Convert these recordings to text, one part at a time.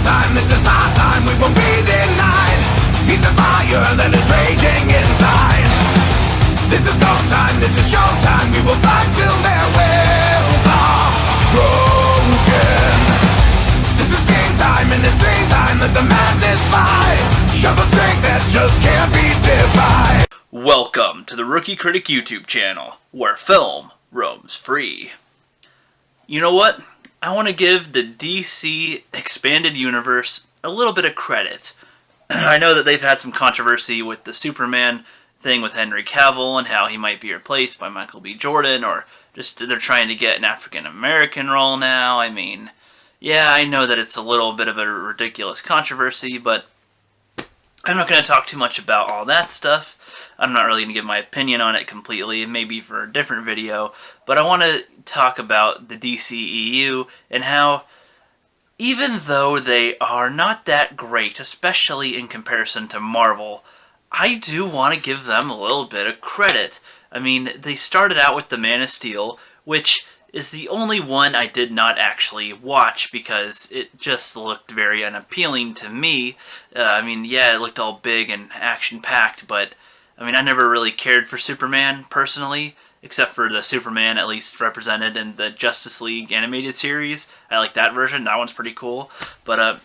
time, this is our time, we won't be denied. Feed the fire that is raging inside. This is go time, this is show time, we will fight till their wills are broken. This is game time and it's game time, let the madness fly. Show the strength that just can't be defied. Welcome to the Rookie Critic YouTube channel, where film roams free. You know what? I want to give the DC Expanded Universe a little bit of credit. I know that they've had some controversy with the Superman thing with Henry Cavill and how he might be replaced by Michael B. Jordan, or just they're trying to get an African-American role now. I mean, yeah, I know that it's a little bit of a ridiculous controversy, but I'm not going to talk too much about all that stuff. I'm not really going to give my opinion on it completely, maybe for a different video, but I want to talk about the DCEU and how, even though they are not that great, especially in comparison to Marvel, I do want to give them a little bit of credit. I mean, they started out with the Man of Steel, which is the only one I did not actually watch because it just looked very unappealing to me. I mean, yeah, it looked all big and action-packed, but I mean, I never really cared for Superman, personally, except for the Superman at least represented in the Justice League animated series. I like that version. That one's pretty cool. But,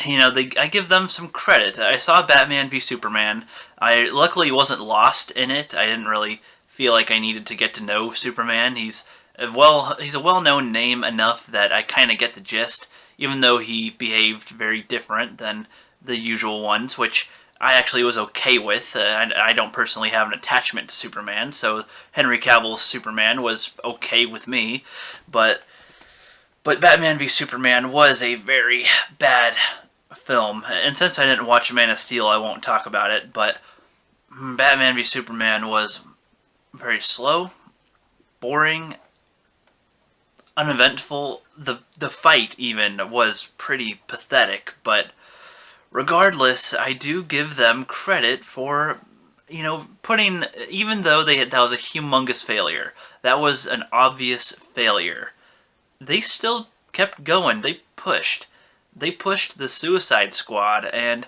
you know, I give them some credit. I saw Batman v Superman. I luckily wasn't lost in it. I didn't really feel like I needed to get to know Superman. He's a well-known name enough that I kind of get the gist, even though he behaved very different than the usual ones, which I actually was okay with. I don't personally have an attachment to Superman, so Henry Cavill's Superman was okay with me. But Batman v Superman was a very bad film, and since I didn't watch Man of Steel, I won't talk about it, but Batman v Superman was very slow, boring, uneventful. The fight even was pretty pathetic, but regardless, I do give them credit for, you know, even though that was a humongous failure, that was an obvious failure, they still kept going. They pushed the Suicide Squad, and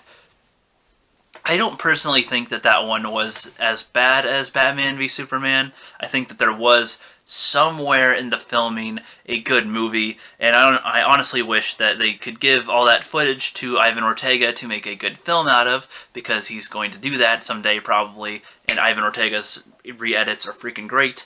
I don't personally think that one was as bad as Batman v Superman. I think that there was somewhere in the filming a good movie, and I honestly wish that they could give all that footage to Ivan Ortega to make a good film out of, because he's going to do that someday probably, and Ivan Ortega's re-edits are freaking great.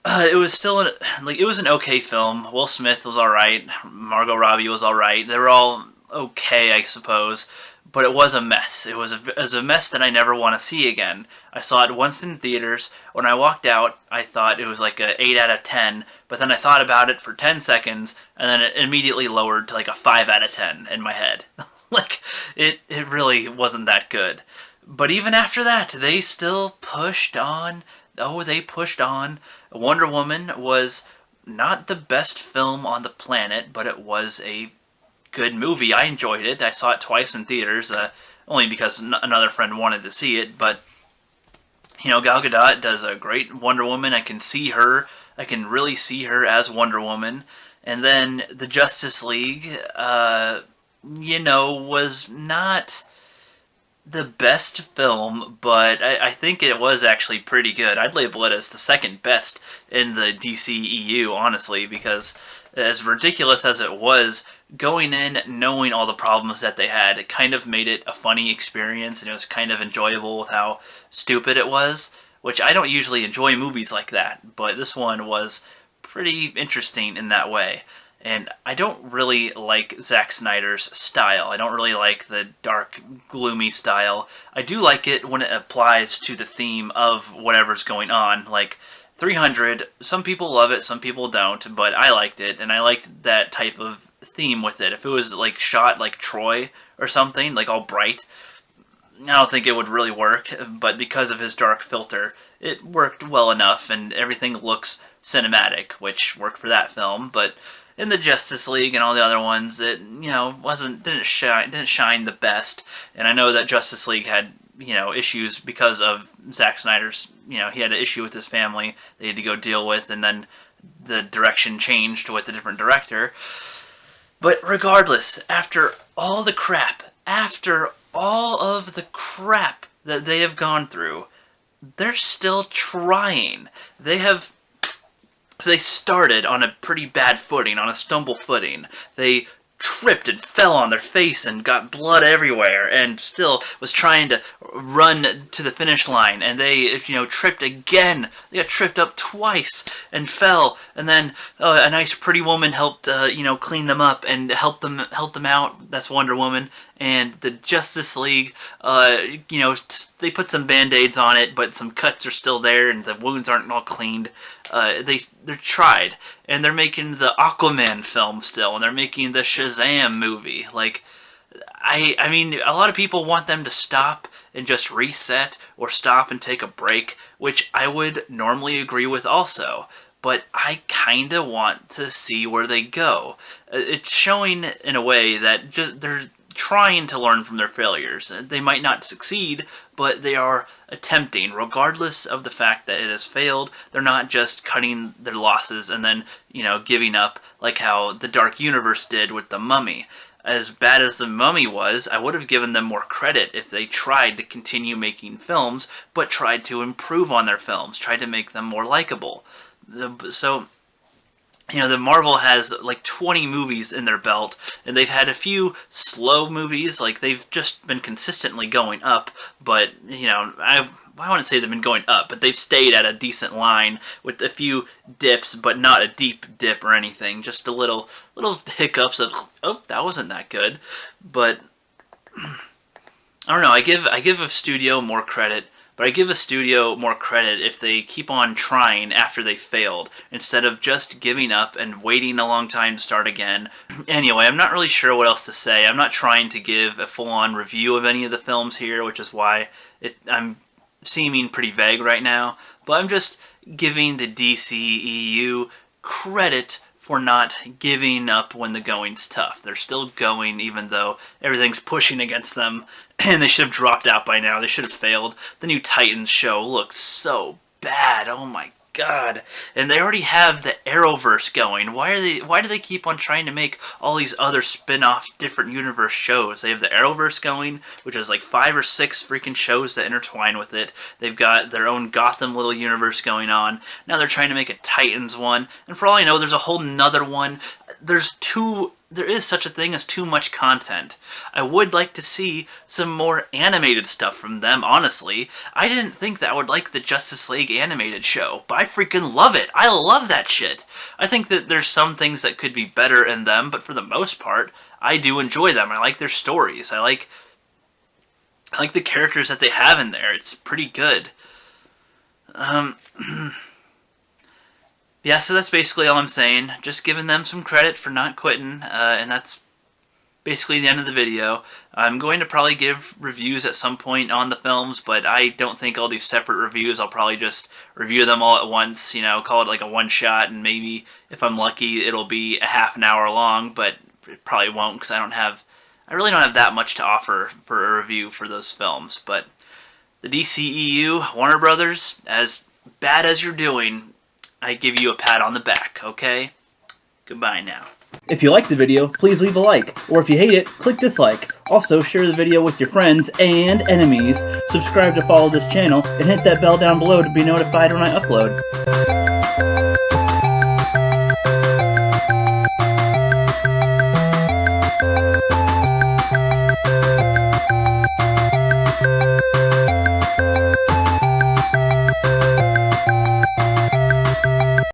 It was still it was an okay film. Will Smith was alright, Margot Robbie was alright, they were all okay, I suppose, but it was a mess. It was a mess that I never want to see again. I saw it once in theaters. When I walked out, I thought it was like a 8 out of 10, but then I thought about it for 10 seconds, and then it immediately lowered to like a 5 out of 10 in my head. Like, it really wasn't that good. But even after that, they still pushed on. Oh, they pushed on. Wonder Woman was not the best film on the planet, but it was a good movie. I enjoyed it. I saw it twice in theaters, only because another friend wanted to see it, but you know, Gal Gadot does a great Wonder Woman. I can really see her as Wonder Woman. And then the Justice League, you know, was not the best film, but I think it was actually pretty good. I'd label it as the second best in the DCEU, honestly, because as ridiculous as it was, going in knowing all the problems that they had, it kind of made it a funny experience, and it was kind of enjoyable with how stupid it was, which I don't usually enjoy movies like that, but this one was pretty interesting in that way. And I don't really like Zack Snyder's style. I don't really like the dark, gloomy style. I do like it when it applies to the theme of whatever's going on, like 300, some people love it, some people don't, but I liked it, and I liked that type of theme with it. If it was like shot like Troy or something, like all bright, I don't think it would really work, but because of his dark filter, it worked well enough, and everything looks cinematic, which worked for that film. But in the Justice League and all the other ones, it, you know, didn't shine the best. And I know that Justice League had, you know, issues because of Zack Snyder's, you know, he had an issue with his family they had to go deal with, and then the direction changed with a different director. But regardless, after all of the crap that they have gone through, they're still trying. They started on a pretty bad footing, on a stumble footing. They tripped and fell on their face and got blood everywhere, and still was trying to run to the finish line. And they, tripped again. They got tripped up twice and fell. And then a nice, pretty woman helped, clean them up and help them out. That's Wonder Woman. And the Justice League, they put some Band-Aids on it, but some cuts are still there, and the wounds aren't all cleaned. They're tried, and they're making the Aquaman film still, and they're making the Shazam movie. Like, I mean, a lot of people want them to stop and just reset, or stop and take a break, which I would normally agree with also. But I kind of want to see where they go. It's showing in a way that they're trying to learn from their failures. They might not succeed, but they are attempting, regardless of the fact that it has failed. They're not just cutting their losses and then, giving up, like how the Dark Universe did with The Mummy. As bad as The Mummy was, I would have given them more credit if they tried to continue making films, but tried to improve on their films, tried to make them more likable. So, the Marvel has like 20 movies in their belt, and they've had a few slow movies. Like, they've just been consistently going up, but, I wouldn't say they've been going up, but they've stayed at a decent line with a few dips, but not a deep dip or anything. Just a little hiccups of, oh, that wasn't that good. But, I don't know, I give a studio more credit. But I give a studio more credit if they keep on trying after they failed, instead of just giving up and waiting a long time to start again. Anyway, I'm not really sure what else to say. I'm not trying to give a full-on review of any of the films here, which is why I'm seeming pretty vague right now. But I'm just giving the DCEU credit for not giving up when the going's tough. They're still going even though everything's pushing against them, and they should have dropped out by now. They should have failed. The new Titans show looked so bad. Oh my god. And they already have the Arrowverse going. Why do they keep on trying to make all these other spin-off different universe shows? They have the Arrowverse going, which is like 5 or 6 freaking shows that intertwine with it. They've got their own Gotham little universe going on. Now they're trying to make a Titans one, and for all I know, there's a whole nother one. There is such a thing as too much content. I would like to see some more animated stuff from them, honestly. I didn't think that I would like the Justice League animated show, but I freaking love it. I love that shit. I think that there's some things that could be better in them, but for the most part, I do enjoy them. I like their stories. I like the characters that they have in there. It's pretty good. Yeah, so that's basically all I'm saying. Just giving them some credit for not quitting, and that's basically the end of the video. I'm going to probably give reviews at some point on the films, but I don't think I'll do separate reviews. I'll probably just review them all at once, call it like a one-shot, and maybe, if I'm lucky, it'll be a half an hour long, but it probably won't, because I really don't have that much to offer for a review for those films. But the DCEU, Warner Brothers, as bad as you're doing, I give you a pat on the back, okay? Goodbye now. If you liked the video, please leave a like, or if you hate it, click dislike. Also, share the video with your friends and enemies, subscribe to follow this channel, and hit that bell down below to be notified when I upload.